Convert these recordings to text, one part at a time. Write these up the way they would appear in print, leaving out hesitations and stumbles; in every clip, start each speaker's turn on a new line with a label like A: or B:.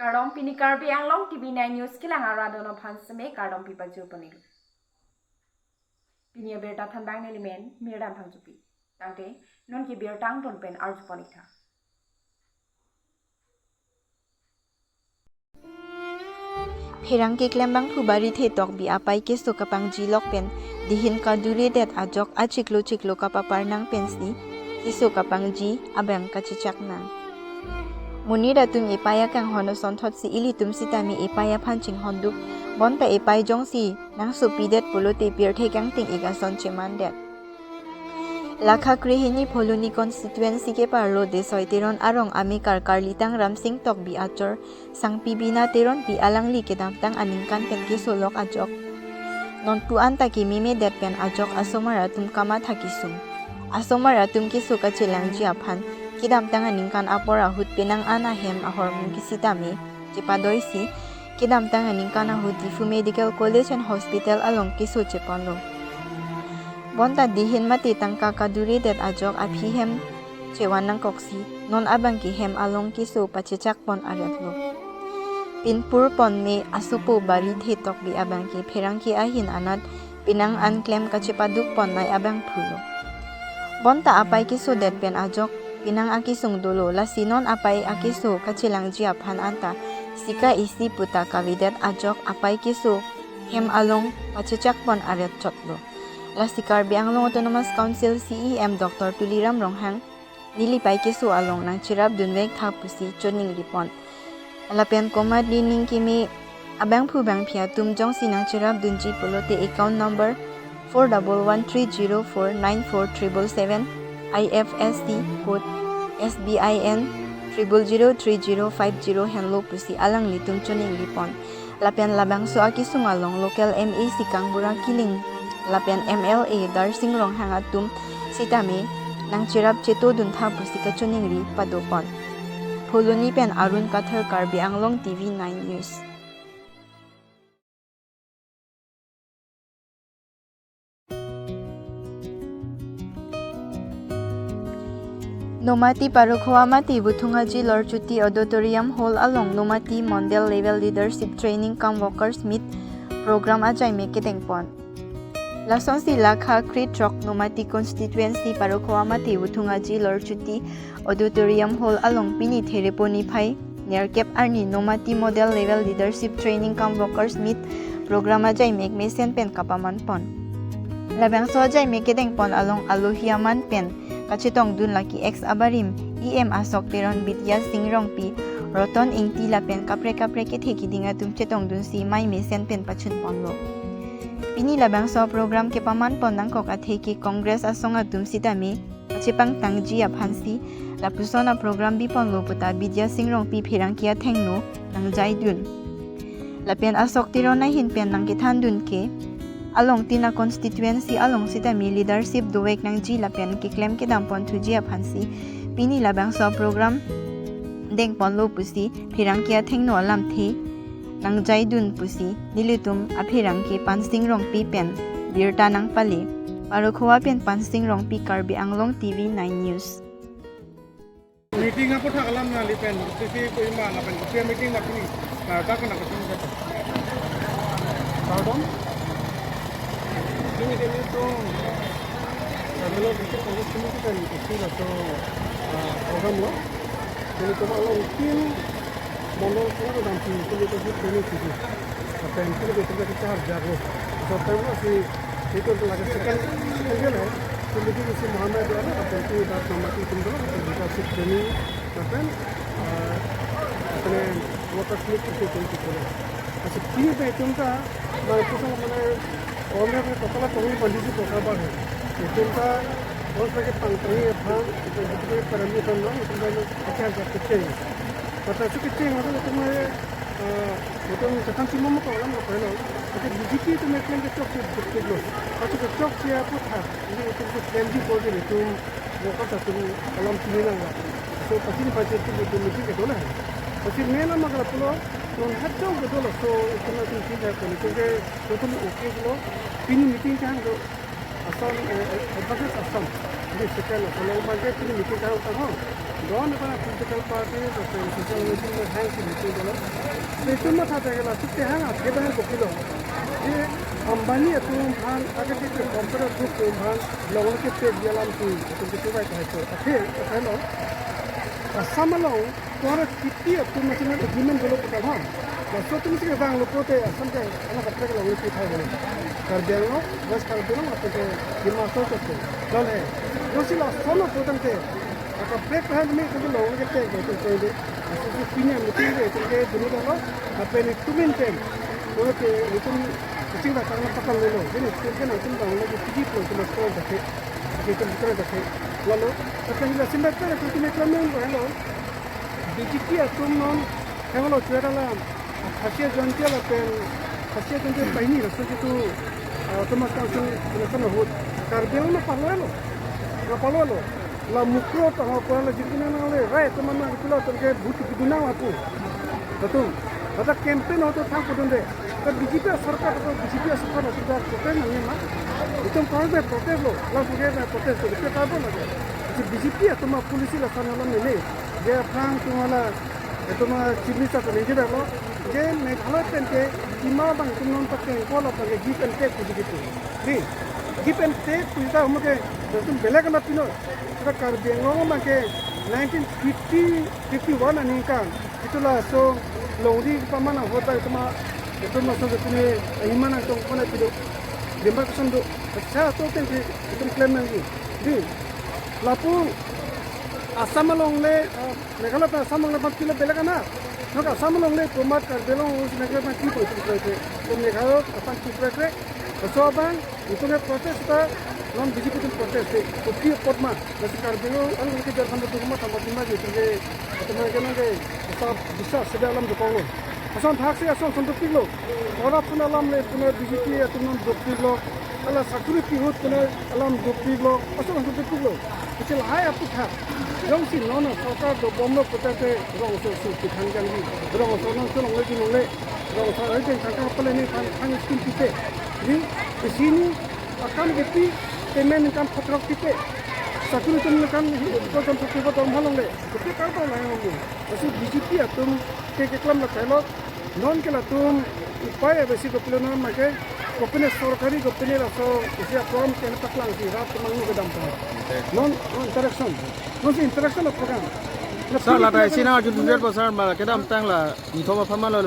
A: Kardom pini KARBI ANGLONG TV9 News kilang aradono phansme kardom pipa jupani. Pini berta thanbang nelimen mirdam phangjupi. Tangte non ki bertang ton pen arjupani tha.
B: Herangki klembang hubari the tok bi apai ke so kapang jilok pen dihin ka dure det ajok achiklo kapapar nang pensi kiso kapang ji abang kachicak nang. Munira tum ipaya kang hono sonthot si ilitum sitami ipaya phanching honduk bonta ipai jongsi nang supidet pulote pirthe kang ting iga sonche mandet. Lakha krihini pholuni constituency ke parlo desoi teron arong ami karlitang ramsing tok bi achor sang pibina teron bi alangli ke damtang aningkan pen ke solok ajok. Non puan taki mime det pen ajok asomara tum kama thakisum. Asomara tum ki suka chilang ji aphan kidam tanga ningkan apora hut penang ana hem ahor mung kisitami jepadoisi kidam tanga ningkan ahut difu medical college and hospital along kisu cheponlo bonta dihin mati tangka kaduri det ajok aphi hem chewanang koksi non abang ki hem along kisu pachechak pon aretlo pinpur pon me asupo bari thetok bi abang ki pherang ki ahin anat pinang unclaim kachepaduk pon nai abang phulo bonta apai kisu det pen ajok pinang akisung dolo la sinon apai akiso kachilang ji aphan anta sika isi puta kavidet ajok apai kiso hem along pachechak pon aret chotlo la KARBI ANGLONG Autonomous Council CEM Dr. Tuliram Ronghang nilipai kiso along nang chirap dunwek thapusi choning ripon alapen koma dining kimi abang phu bang phia tumjong sinang chirap dunji polote account number 4110494777 IFSC code SBIN 0003050 henlo pusi alang litum choning lipon lapian labang so akisung along local MAC kangbura kiling lapian MLA darsing rong hangatum sitame nang chirap cheto dun tha pusi ka choning ri padopon pholoni pen arun kathar KARBI ANGLONG TV9 News. Nomati Parokhoamati Buthungaji Lorchuti Auditorium Hall along Nomati Mondel Level Leadership Training Cum Workers Meet Program Ajay Meketengpon. Lason si Lakha Kritrok Nomati Constituency Parokhoamati Buthungaji Lorchuti Auditorium Hall along Pini Thereponi Phai Nerkep Arni Nomati Model Level Leadership Training Cum Workers Meet Program Ajay Mekmesen Pen Kapaman Pon. Labang so Ajay Meketengpon along Aluhiaman Pen kachitong dun laki ex abarim EM asok teron bitya singrong pi roton ingti lapen kapre ke theki dinga tum chetong dun si mai mesen pen pachun ponlo pini labang so program ke paman pon nang kok atheki congress asonga tum sitami kachipang tangji aphansi lapusona program bi ponlo puta bitya singrong pi phirang kia thengno nang jai dun lapen asok teron na hin pen nang ke than dun ke along tina constituency along sitami leadership duwek nang ji lapian ki claim ke dampon thuji aphansi pini labang so program deng ponlo pusi phirang kia thengno alam the nang jaidun pusi nilitum aphirang ki pansing rong pi pen birta nang pale parokhoa pen pansing rong pi KARBI ANGLONG TV9 News.
C: Meeting apa tak alam na lipen sisi ko ima na pen ko meeting na pini ka ko na ko tum ka pardon ini itu kalau kita fokus semua kita itu atau program lo jadi kalau mungkin modal kalau nanti itu ini sih apa yang kita harus jago sampai masih itu lagi sekian lah jadi si Muhammad ada apa itu dah nama itu dulu kita sih ini apa अपने workers meet करके कोई चीज़ अच्छा तीन पे तुमका मैं कुछ मैंने ऑलरेडी में पता तो नहीं बंदी से पता बात है तुमका बहुत सारे पंक्ति है भाग जो परमिशन ना तुमका अच्छा अच्छा चाहिए पता है कि चाहिए मतलब तुम्हारे मतलब कथन सीमा में प्रॉब्लम हो पहले अच्छा बीजेपी तो मैं क्लेम के चौक से लो अच्छा तो चौक से आपको था ये तुमको क्लेम भी बोल रहे तुम वो करता तुम अलार्म सुने ना तो पसीने पसीने तुम मीटिंग के दो ना पसीने में ना मगर पुलो तो हट्टो के दो तो इतना तुम ठीक है क्योंकि तो तुम ओके लो पिन मीटिंग का Assam advantage Assam. This second kalau market ini meeting kalau tahu. Don apa political party atau social meeting में है कि meeting kalau. Itu mah था क्या lah. Kita hang आगे बढ़े बकिलो. ये Ambani itu han agar kita compare group han लोगों के पे jalan tu itu kita baik है तो. Akhir kalau Assam along tuara kita itu macam agreement dulu kita ham. So तुम इसके बांग लोग तो असम के अलग अपने के लोगों की था बोले कर दिया लोग बस कर दिया लोग अपने दिमाग तो करते चल है दूसरी लोग सोलो पोतन के अगर ब्रेक है में कुछ लोगों के ते तो कोई दे ऐसे कि पीने मिट्टी के तो के दुनिया का लोग अपने टूमिन टेन तो के तुम किसी का करना पकड़ ले लो जिन्हें इसके ना तुम लोगों के पीछे को तुम स्टोर रखे कि तुम कर रखे लो अपने लिए सिंबल पे तो तुम एक लम्बे में लो बीजीपी तुम लोग क्या लो चेहरा ला hasil janjian lapen hasil janjian pahini rasa itu teman kausung election hut KARBI lo palo lo la mukro tengah kau la jikin nang le right teman nang itu lo terkait but guna apa betul ada campaign atau thang kudun deh kan BJP sarkar atau BJP sarkar atau sudah protest nang mah itu kalau be protest lo la sudah be protest itu kita apa lagi si BJP atau mah polisi la sana lo ni dia thang tu mala itu mah ciri satu ni je lo जे मेघालय पेन के सीमा बंग तुमन पके को ल पके जी पेन के कुछ gitu nih जी पेन के कुछ हम के तुम बेले का पिनो तो KARBI ANGLONG के 1951 ani का itulah so longdi pamana होता है itu masuk ke sini imana तो कोने पिलो demarcation do अच्छा तो के तुम क्लेम नहीं दी लापू असम लोंग ले मेघालय पे असम लोंग ले पिलो बेले का ना Maka sama long le tomat karbelong usna ke mati po itu prote. Tumne khao apan ki prote. So abang itu ne protest ta non BJP tu protest te. To ki potma nasi karbelong an ke jar sampai tu rumah tambah lima gitu ke. Atau mereka nanti tetap bisa sedang alam jepang. Asan thak se asan santuk lo. Orang pun alam le punya BJP atau non dokter lo. Ala security hut punya alam dokter lo. Asan santuk lo. Kecil hai apa thak. Yang si nona sarkar do bomba potate rong so ki thangjang gi rong so non so longle gi longle rong so ai den sarkar pale ni kan skin pite ni sini akan gepi temen kan photrok pite sakuru tum kan ko kan photrok dom halongle kepi kar to lai ngombe asu BJP atum ke klam la kailo non ke la tum upaya besi ko pleno ma ke kopene sorkari kopene la so isia prom ke na taklang si rat mangu ke dam non interaction non si interaction of program
D: Salah dah sini aja tujuan pasar malah kita amtang lah di thoma pama lah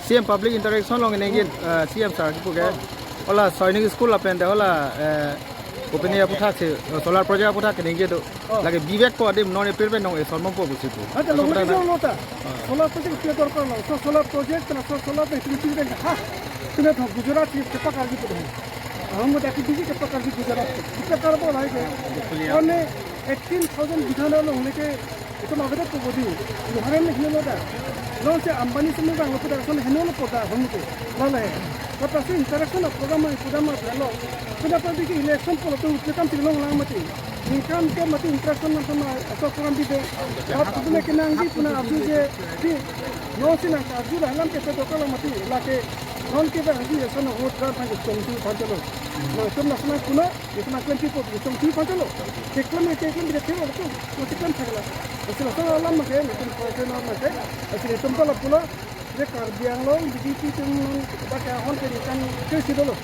D: CM public interaction long ini gin CM sar gitu ke olah sainik school lah pende olah open ya putar se solar project putar ke nengi tu lagi bivek po adim non april nong solmong po busi tu
C: ada lo macam lo ta solar project kita dorkan lo so solar project na so solar pe tu tu ha tu ne Gujarat ki kepa kargi tu हम देखी दीजिए कितना कर दी गुजरात कितना कर बोला है क्या और ने 18,000 बिठाना लोगों ने के itu मावदा तो बोली लोहारे में हिलो दा लोग से अंबानी से में बांग्ला पुरा सन हिलो लो पोता हम को वाला है तो तसे इंटरेक्शन प्रोग्राम हेलो पुरा पर भी इलेक्शन पर तो उसके काम लोग लांग मत इनकम के मत इंटरेक्शन में तो ऐसा प्रोग्राम भी दे अब तुम्हें के नांगी पुना अभी जे भी नो से ना काजू रहलम के तो कल मत लाके non kita nanti ya sana vote kan panjang tunggu panjang lo, nah itu nasional kuna itu nasional tipo tunggu panjang lo, teklam tidak tiada itu, teklam segala, asal asal alam macam itu projek normal macam, asal itu pun lah pula, je KARBI ANGLONG BJP itu pakai ahon kan kesi dulu,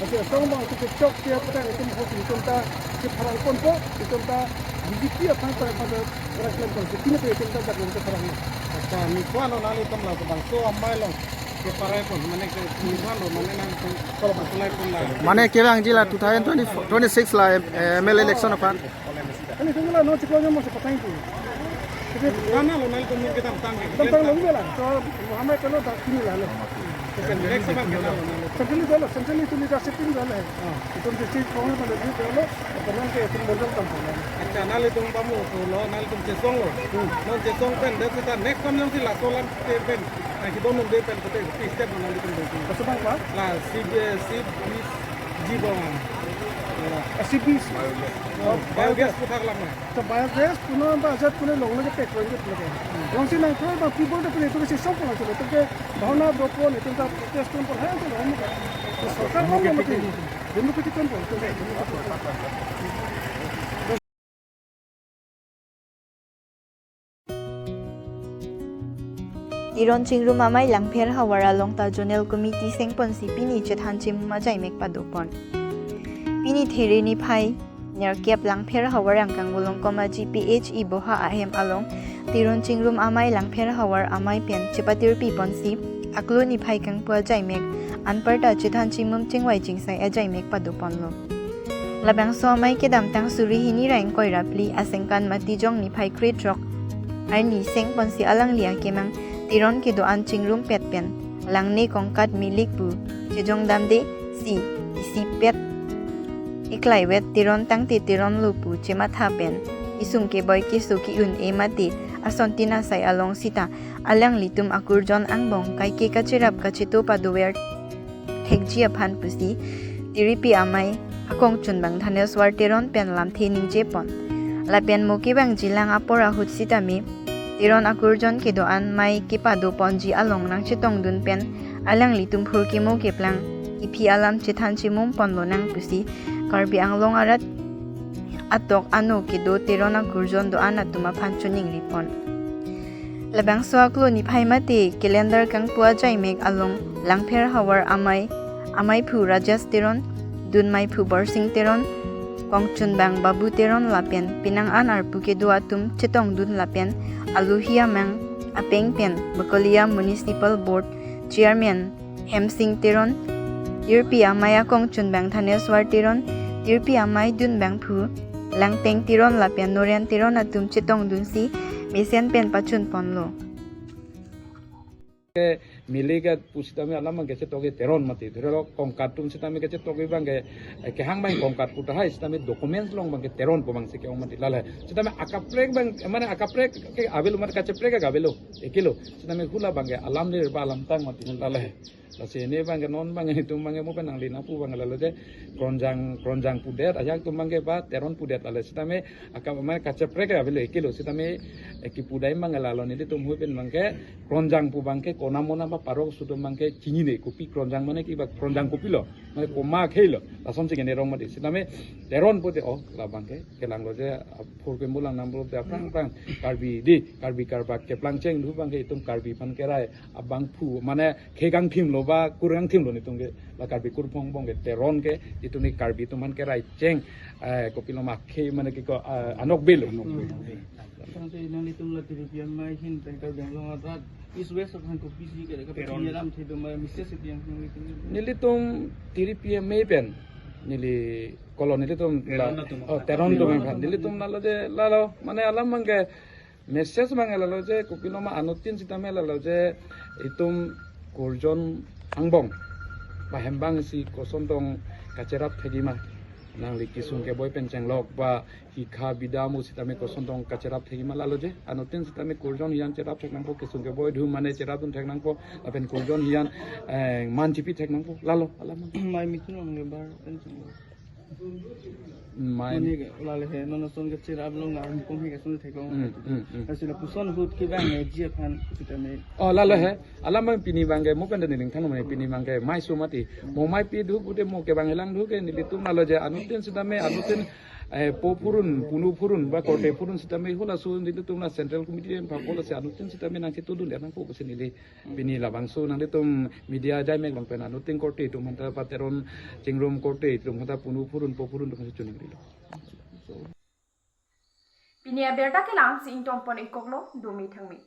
C: asal asal bang itu cocok siapa dah itu vote itu entah si perang konpo itu entah BJP apa pada rakyat konpo, kini itu entah tak untuk perang, asal mikuan lo nali kam lah bang so amai lo.
D: Mana kira ang jila 2026 lah ML election apa?
C: Ini semua no cikgu mau sepakai itu. Jadi mana lo nal komun kita tentang lo ni lah. So hame kalau dah kini lah. Sentral itu ni dah setting dah lah. Itu district kawan mana di kalau pernah ke itu modal kampung.
E: अच्छा नाले तुम बामू तो लो नाले तुम चेसोंग लो नॉन चेसोंग पेन देखो ता नेक्स्ट कम नंसी ला सोलन पेन कि दोनों दे पेन को ते स्टेप नाले तुम देखो
C: Pasal apa?
E: ला सी जी बोंग
C: SCBs.
E: बायोगैस को थाक लगा
C: तो बायोगैस पुनः बाजार पुनः लोगों के पैक करके लगे लोगों से नहीं कोई बात पीपल तो पुनः तो किसी सब पहुंच चले तो के भावना दोपो नहीं तो प्रोटेस्ट पर है तो हम सरकार को मत demokratik kan pun tu
B: Tiron chingrum amai langpher hawara longta zonal committee sengpon si pini chethan chim majai mek padopon pini theri ni phai nerkep langpher hawarang kangbolong koma gphe boha ahem along tiron chingrum amai langpher hawar amai pen chepatir pi ponsi aklo ni phai kang pua jai mek anparta chethan chimum chingwai chingsai ajai mek padopon lo labang so amai kedam tang suri hini rain koi rapli asengkan mati jong ni phai crate rock ai ni sengpon si alang lia kemang tiron ki doan chingrum pet pen langni kongkat milik bu chejong damde si pet iklai wet tiron tangti tiron lupu chema tha pen isum ke boy ki suki un emati asontina sai along sita alang litum akurjon angbong kai ke kachirap kachito paduwer thekji aphan pusi tiripi amai akong chunbang thanes war tiron pen lam thening je pon la pen moki bang jilang apora hut sitami tiron akurjon ke doan mai ke padu ponji along nang chitong dun pen alang litum phur ke mo ke plang ipi alam chithan chimum ponlo nang pusi KARBI ANGLONG arat atok ano ke do tiron akurjon doan atuma phanchuning ripon labang so aklo ni phaimate calendar kang pua jai mek along langpher hawar amai phu rajas tiron dun mai phu borsing tiron kongchun bang babu teron lapen pinang an arpu ke do atum chetong dun lapen aluhia mang apeng pen bakolia municipal board chairman hemsing teron tirpi amaya kongchun bang thaneswar teron tirpi amai dun bang phu langteng tiron lapen norian tiron atum chetong dun si mesen pen pachun ponlo
E: milega pusitame alam ge toge teron mati terelo kongkat tum sitame ge toge bang ke hang bang kongkat puta hai sitame documents long bang teron po bang se ke mati lala sitame akaprek bang mane akaprek ke abelo mat kache prek ga abelo ekilo sitame hula bang alam le ba alam tang mati lala lase ne bang non bang tum bang mo penang lina pu bang lala de kronjang pudet ajak tum bang ba teron pudet lala sitame akam mane kache prek ga abelo ekilo sitame ki pudai bang lala ni tum hu pen bang ke kronjang pu bang ke kona mona ba parok sudom bang ke chini ne kopi kronjang mane ki ba kronjang kopi lo mane koma khelo la som chige ne rong mati sitame teron pude o la bang ke lang lo je phur ke mulang nam lo de prang KARBI karbak ke plang cheng du bang ke tum KARBI pan ke rai abang phu mane khegang thim lo ba kurang thim lo ni tum ke la KARBI kur phong bong ke teron ke itu ni KARBI tum man ke rai cheng kopi lo ma khe mane ki ko anok bel
F: Sampai nanti tu lah tiri mai hin tengkal Banglong adat is west of han kopi si kira kira ram thi dum misses itu yang
E: nili tum tiri mai pen nili koloni tum teron tum kan nili tum nalo je lalo mane alam mangke message mangke lalo je kopi lo ma anotin sitame lalo je itum kurjon angbong ba hembang si kosontong kacerap thegima nang likisung ke boy penceng lok ba hikha bidamu sitame kosontong kacerap thegima lalo je anotin sitame kurjon hian cerap thek nangpo kisung ke boy dhu mane cerap dun thek nangpo apen kurjon hian man chipi thek nangpo lalo alam
F: mai mitun nge bar penceng
E: mai
F: ni lale he nono son ke cerap long ngar kong he kasun thekong asila puson hut ki bang ji phan sitame
E: oh lalo he alam bang pini bangge mo pende ning thang mane pini bangge mai sumati mo mai pi dhu bude mo ke bang elang dhu ke nilitum nalo je anutin sitame anutin popurun punu purun ba korte purun sitame hola su nilitum na central committee pa hola se anutin sitame nang kitu dun nang ko kusinili pini labang su nang litum media jai mek bang pen anutin korte tum hanta pateron chingrum korte tum hanta punu purun popurun tum chuning rilo
A: Pinia berta ke lang si intong pon ikoklo dumi thangmi